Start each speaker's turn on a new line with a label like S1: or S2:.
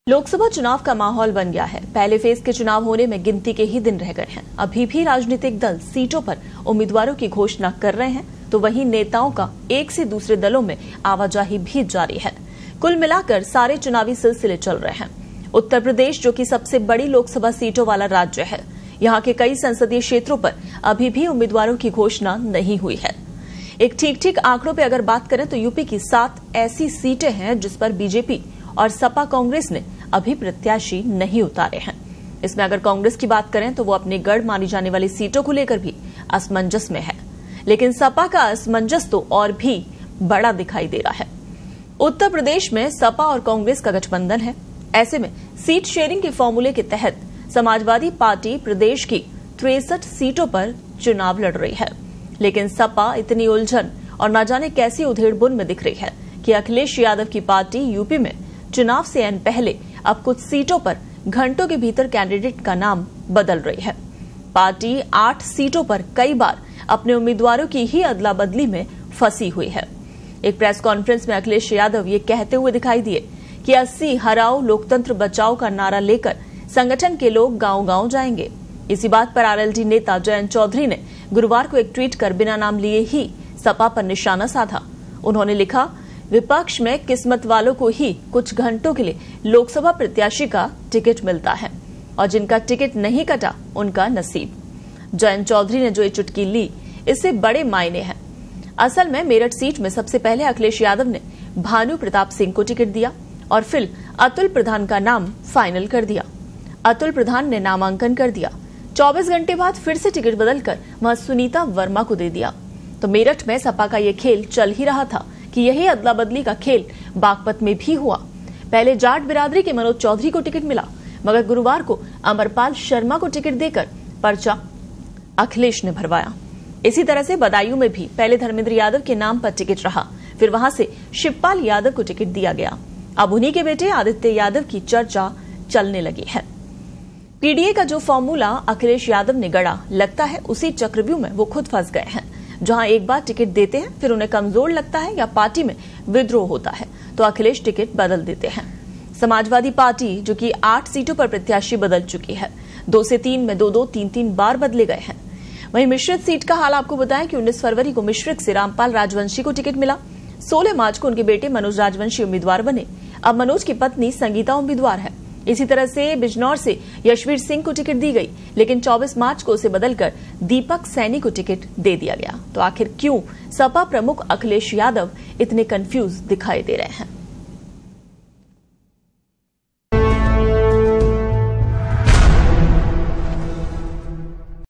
S1: लोकसभा चुनाव का माहौल बन गया है। पहले फेज के चुनाव होने में गिनती के ही दिन रह गए हैं। अभी भी राजनीतिक दल सीटों पर उम्मीदवारों की घोषणा कर रहे हैं, तो वहीं नेताओं का एक से दूसरे दलों में आवाजाही भी जारी है। कुल मिलाकर सारे चुनावी सिलसिले चल रहे हैं। उत्तर प्रदेश, जो कि सबसे बड़ी लोकसभा सीटों वाला राज्य है, यहाँ के कई संसदीय क्षेत्रों पर अभी भी उम्मीदवारों की घोषणा नहीं हुई है। एक ठीक आंकड़ों पर अगर बात करें तो यूपी की 7 ऐसी सीटें हैं जिस पर बीजेपी और सपा कांग्रेस ने अभी प्रत्याशी नहीं उतारे हैं। इसमें अगर कांग्रेस की बात करें तो वो अपने गढ़ मानी जाने वाली सीटों को लेकर भी असमंजस में है, लेकिन सपा का असमंजस तो और भी बड़ा दिखाई दे रहा है। उत्तर प्रदेश में सपा और कांग्रेस का गठबंधन है। ऐसे में सीट शेयरिंग के फॉर्मूले के तहत समाजवादी पार्टी प्रदेश की 63 सीटों पर चुनाव लड़ रही है, लेकिन सपा इतनी उलझन और न जाने कैसी उधेड़बुन में दिख रही है कि अखिलेश यादव की पार्टी यूपी में चुनाव से ऐन पहले अब कुछ सीटों पर घंटों के भीतर कैंडिडेट का नाम बदल रही है। पार्टी 8 सीटों पर कई बार अपने उम्मीदवारों की ही अदला बदली में फंसी हुई है। एक प्रेस कॉन्फ्रेंस में अखिलेश यादव ये कहते हुए दिखाई दिए कि 80 हराओ लोकतंत्र बचाओ का नारा लेकर संगठन के लोग गांव-गांव जाएंगे। इसी बात पर आरएलडी नेता जयंत चौधरी ने गुरुवार को एक ट्वीट कर बिना नाम लिए ही सपा पर निशाना साधा। उन्होंने लिखा, विपक्ष में किस्मत वालों को ही कुछ घंटों के लिए लोकसभा प्रत्याशी का टिकट मिलता है और जिनका टिकट नहीं कटा उनका नसीब। जयंत चौधरी ने जो ये चुटकी ली, इससे बड़े मायने हैं। असल में मेरठ सीट में सबसे पहले अखिलेश यादव ने भानु प्रताप सिंह को टिकट दिया और फिर अतुल प्रधान का नाम फाइनल कर दिया। अतुल प्रधान ने नामांकन कर दिया। 24 घंटे बाद फिर से टिकट बदलकर वहां सुनीता वर्मा को दे दिया। तो मेरठ में सपा का ये खेल चल ही रहा था कि यही अदला बदली का खेल बागपत में भी हुआ। पहले जाट बिरादरी के मनोज चौधरी को टिकट मिला, मगर गुरुवार को अमरपाल शर्मा को टिकट देकर पर्चा अखिलेश ने भरवाया। इसी तरह से बदायूं में भी पहले धर्मेंद्र यादव के नाम पर टिकट रहा, फिर वहां से शिवपाल यादव को टिकट दिया गया। अब उन्हीं के बेटे आदित्य यादव की चर्चा चलने लगी है। पीडीए का जो फॉर्मूला अखिलेश यादव ने गढ़ा, लगता है उसी चक्रव्यूह में वो खुद फंस गए हैं। जहां एक बार टिकट देते हैं, फिर उन्हें कमजोर लगता है या पार्टी में विद्रोह होता है तो अखिलेश टिकट बदल देते हैं। समाजवादी पार्टी, जो कि 8 सीटों पर प्रत्याशी बदल चुकी है, 2 से 3 में 2-2, 3-3 बार बदले गए हैं। वहीं मिश्रित सीट का हाल आपको बताएं कि 19 फरवरी को मिश्रित से रामपाल राजवंशी को टिकट मिला। 16 मार्च को उनके बेटे मनोज राजवंशी उम्मीदवार बने। अब मनोज की पत्नी संगीता उम्मीदवार है। इसी तरह से बिजनौर से यशवीर सिंह को टिकट दी गई, लेकिन 24 मार्च को उसे बदलकर दीपक सैनी को टिकट दे दिया गया। तो आखिर क्यों सपा प्रमुख अखिलेश यादव इतने कंफ्यूज दिखाई दे रहे हैं?